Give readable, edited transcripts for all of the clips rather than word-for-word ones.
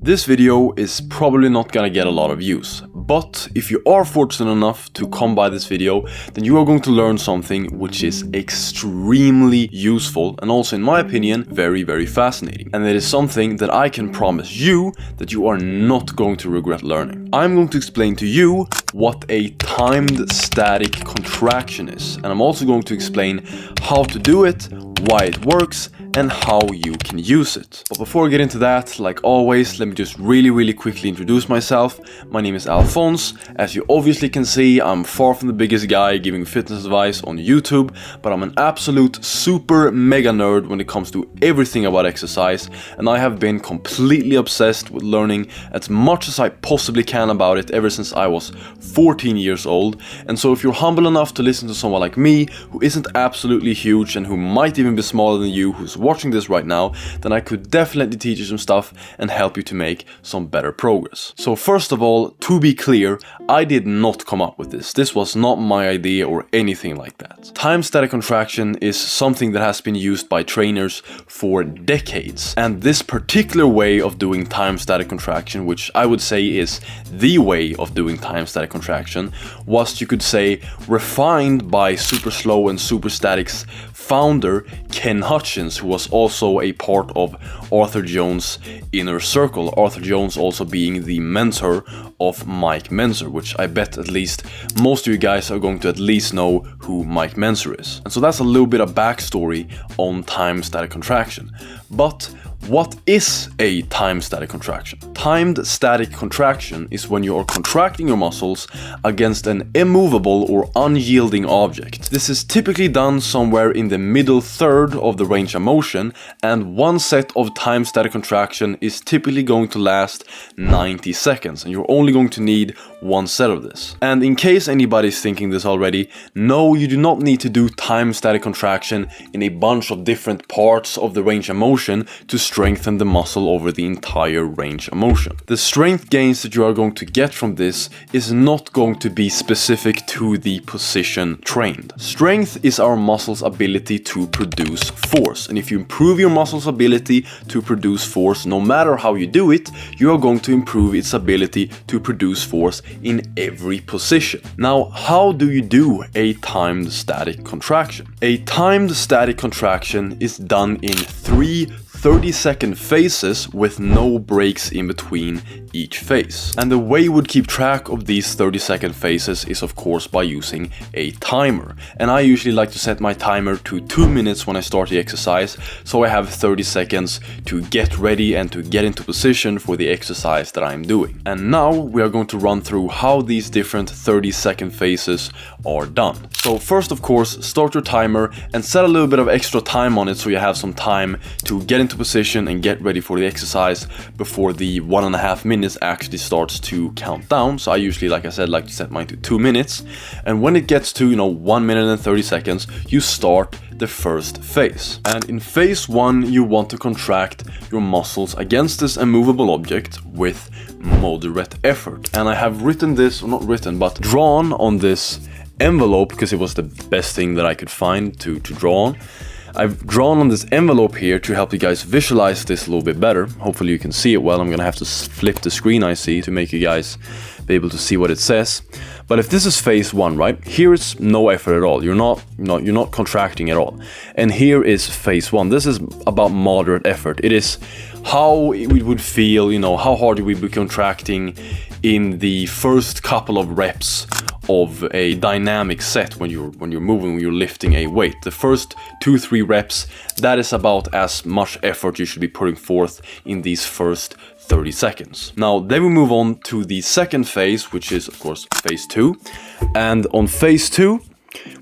This video is probably not gonna get a lot of views, but if you are fortunate enough to come by this video, then you are going to learn something which is extremely useful and also, in my opinion, very fascinating. And it is something that I can promise you that you are not going to regret learning. I'm going to explain to you what a timed static contraction is, and I'm also going to explain how to do it, why it works, and how you can use it. But before I get into that, like always, let me just really quickly introduce myself. My name is Alphonse. As you obviously can see, I'm far from the biggest guy giving fitness advice on YouTube, but I'm an absolute super mega nerd when it comes to everything about exercise, and I have been completely obsessed with learning as much as I possibly can about it ever since I was 14 years old. And so if you're humble enough to listen to someone like me, who isn't absolutely huge and who might even be smaller than you, who's watching this right now, then I could definitely teach you some stuff and help you to make some better progress. So first of all, to be clear, I did not come up with this. This was not my idea or anything like that. Time static contraction is something that has been used by trainers for decades. And this particular way of doing time static contraction, which I would say is the way of doing time static contraction, was, you could say, refined by Super Slow and Super Static's founder Ken Hutchins, who was also a part of Arthur Jones' inner circle. Arthur Jones also being the mentor of Mike Menzer, which I bet at least most of you guys are going to at least know who Mike Menzer is. And so that's a little bit of backstory on time static contraction. But what is a time static contraction? Timed static contraction is when you are contracting your muscles against an immovable or unyielding object. This is typically done somewhere in the middle third of the range of motion, and one set of time static contraction is typically going to last 90 seconds, and you're only going to need one set of this. And in case anybody's thinking this already, no, you do not need to do time static contraction in a bunch of different parts of the range of motion to strengthen the muscle over the entire range of motion. The strength gains that you are going to get from this is not going to be specific to the position trained. Strength is our muscle's ability to produce force, and if you improve your muscle's ability to produce force, no matter how you do it, you are going to improve its ability to produce force in every position. Now, how do you do a timed static contraction? A timed static contraction is done in 3 30-second phases with no breaks in between each phase. And the way you would keep track of these 30-second phases is, of course, by using a timer. And I usually like to set my timer to 2 minutes when I start the exercise, so I have 30 seconds to get ready and to get into position for the exercise that I'm doing. And now we are going to run through how these different 30-second phases are done. So first, of course, start your timer and set a little bit of extra time on it so you have some time to get into position and get ready for the exercise before the 1.5 minutes actually starts to count down. So I usually, like I said, like to set mine to 2 minutes. And when it gets to, 1 minute and 30 seconds, you start the first phase. And in phase 1, you want to contract your muscles against this immovable object with moderate effort. And I have written this, or not written, but drawn on this envelope because it was the best thing that I could find to draw on. I've drawn on this envelope here to help you guys visualize this a little bit better. Hopefully you can see it well. I'm gonna have to flip the screen, I see, to make you guys be able to see what it says. But if this is phase 1, right? Here it's no effort at all. You're not contracting at all. And here is phase 1. This is about moderate effort. It is how we would feel, how hard we would be contracting in the first couple of reps of a dynamic set when you're moving, when you're lifting a weight. The first 2-3 reps, that is about as much effort you should be putting forth in these first 30 seconds. Now, then we move on to the second phase, which is, of course, phase 2. And on phase 2,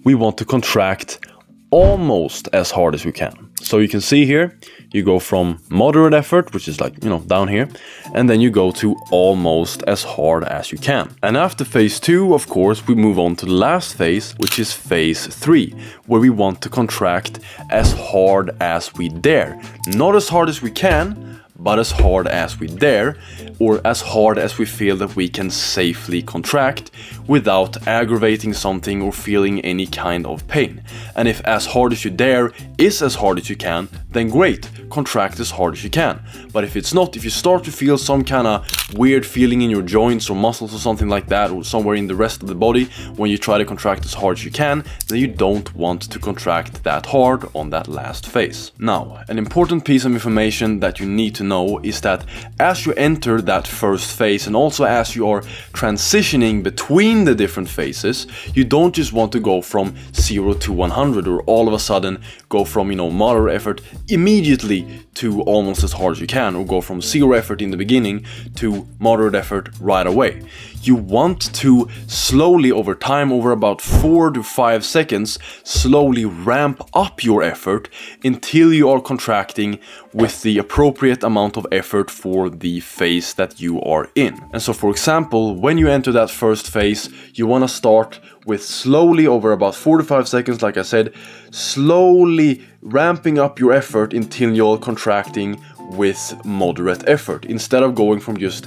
we want to contract almost as hard as we can. So you can see here, you go from moderate effort, which is like, down here, and then you go to almost as hard as you can. And after phase 2, of course, we move on to the last phase, which is phase 3, where we want to contract as hard as we dare. Not as hard as we can, but as hard as we dare, or as hard as we feel that we can safely contract without aggravating something or feeling any kind of pain. And if as hard as you dare is as hard as you can, then great, contract as hard as you can. But if it's not, if you start to feel some kind of weird feeling in your joints or muscles or something like that, or somewhere in the rest of the body when you try to contract as hard as you can, then you don't want to contract that hard on that last phase. Now, an important piece of information that you need to know is that as you enter that first phase, and also as you are transitioning between the different phases, you don't just want to go from 0 to 100, or all of a sudden go from, moderate effort immediately to almost as hard as you can, or go from 0 effort in the beginning to moderate effort right away. You want to slowly, over time, over about 4 to 5 seconds, slowly ramp up your effort until you are contracting with the appropriate amount of effort for the phase that you are in. And so, for example, when you enter that first phase, you want to start with slowly, over about 4 to 5 seconds, like I said, slowly ramping up your effort until you're contracting with moderate effort, instead of going from just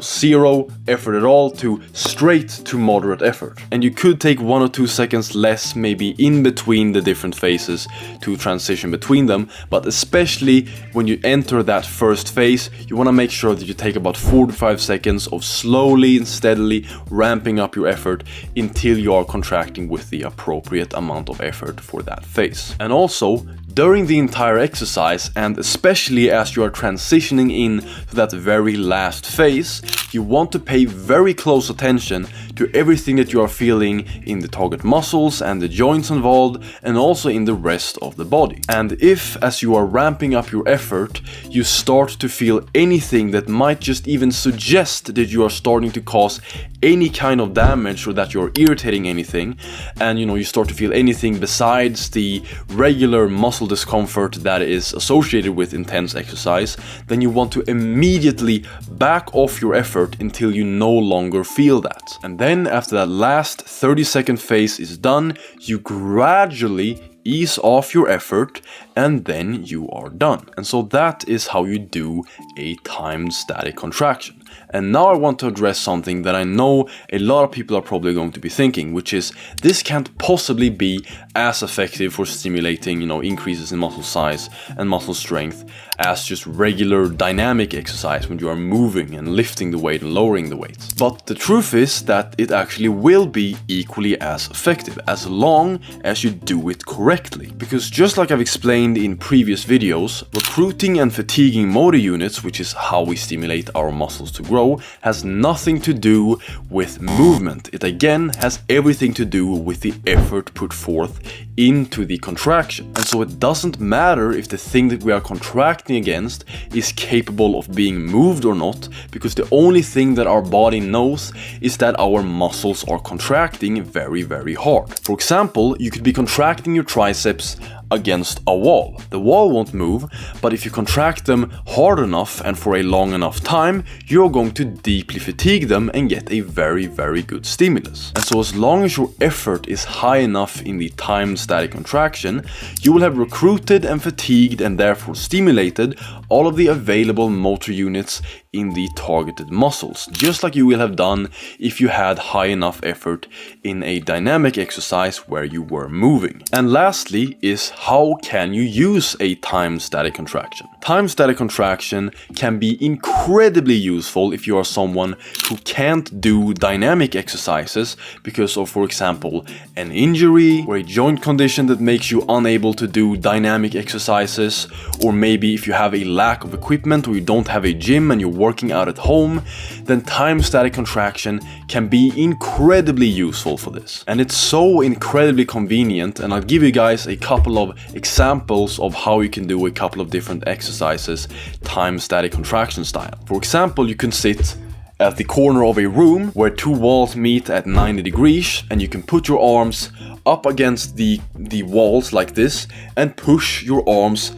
0 effort at all to straight to moderate effort. And you could take 1 or 2 seconds less maybe in between the different phases to transition between them, but especially when you enter that first phase, you want to make sure that you take about 4 to 5 seconds of slowly and steadily ramping up your effort until you are contracting with the appropriate amount of effort for that phase. And also, during the entire exercise, and especially as you are transitioning in to that very last phase, you want to pay very close attention to everything that you are feeling in the target muscles and the joints involved, and also in the rest of the body. And if, as you are ramping up your effort, you start to feel anything that might just even suggest that you are starting to cause any kind of damage, or that you're irritating anything, and you start to feel anything besides the regular muscle discomfort that is associated with intense exercise, then you want to immediately back off your effort until you no longer feel that. And then after that last 30-second phase is done, you gradually ease off your effort, and then you are done. And so that is how you do a timed static contraction. And now I want to address something that I know a lot of people are probably going to be thinking, which is this can't possibly be as effective for stimulating, increases in muscle size and muscle strength as just regular dynamic exercise when you are moving and lifting the weight and lowering the weights. But the truth is that it actually will be equally as effective as long as you do it correctly. Because just like I've explained in previous videos, recruiting and fatiguing motor units, which is how we stimulate our muscles to grow, has nothing to do with movement. It again has everything to do with the effort put forth into the contraction. And so it doesn't matter if the thing that we are contracting against is capable of being moved or not, because the only thing that our body knows is that our muscles are contracting very, very hard. For example, you could be contracting your triceps against a wall. The wall won't move, but if you contract them hard enough and for a long enough time, you're going to deeply fatigue them and get a very, very good stimulus. And so as long as your effort is high enough in the timed static contraction, you will have recruited and fatigued and therefore stimulated all of the available motor units in the targeted muscles, just like you will have done if you had high enough effort in a dynamic exercise where you were moving. And lastly is, how can you use a timed static contraction? Timed static contraction can be incredibly useful if you are someone who can't do dynamic exercises because of, for example, an injury or a joint condition that makes you unable to do dynamic exercises, or maybe if you have a lack of equipment or you don't have a gym and you're working out at home, then timed static contraction can be incredibly useful for this. And it's so incredibly convenient, and I'll give you guys a couple of examples of how you can do a couple of different exercises timed static contraction style. For example, you can sit at the corner of a room where two walls meet at 90 degrees, and you can put your arms up against the walls like this and push your arms,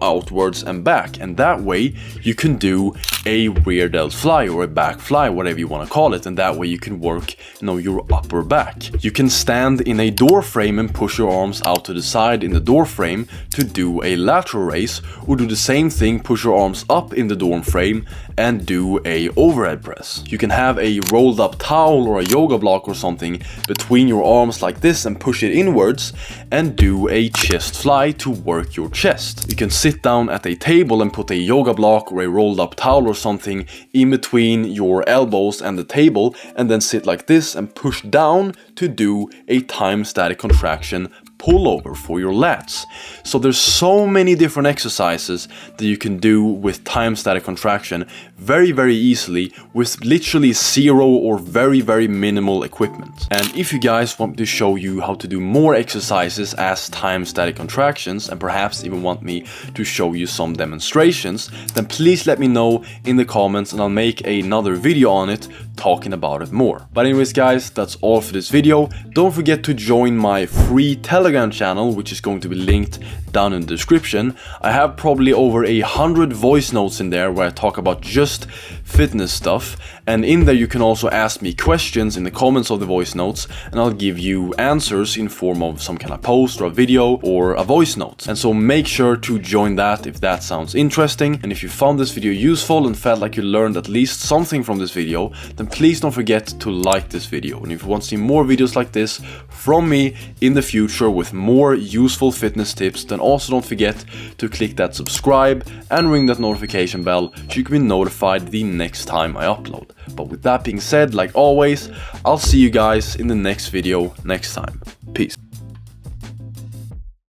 outwards and back, and that way you can do a rear delt fly or a back fly, whatever you want to call it, and that way you can work, your upper back. You can stand in a door frame and push your arms out to the side in the door frame to do a lateral raise, or do the same thing, push your arms up in the door frame and do a overhead press. You can have a rolled up towel or a yoga block or something between your arms like this and push it inwards and do a chest fly to work your chest. You can sit down at a table and put a yoga block or a rolled up towel or something in between your elbows and the table, and then sit like this and push down to do a time static contraction pullover for your lats. So there's so many different exercises that you can do with time static contraction very, very easily with literally zero or very, very minimal equipment. And if you guys want me to show you how to do more exercises as time static contractions, and perhaps even want me to show you some demonstrations, then please let me know in the comments and I'll make another video on it talking about it more. But anyways guys, that's all for this video. Don't forget to join my free Telegram channel, which is going to be linked down in the description. I have probably over 100 voice notes in there where I talk about just fitness stuff, and in there you can also ask me questions in the comments of the voice notes, and I'll give you answers in form of some kind of post or a video or a voice note. And so make sure to join that if that sounds interesting. And if you found this video useful and felt like you learned at least something from this video, then please don't forget to like this video. And if you want to see more videos like this from me in the future with more useful fitness tips, then also don't forget to click that subscribe and ring that notification bell so you can be notified the next time I upload. But with that being said, like always, I'll see you guys in the next video next time.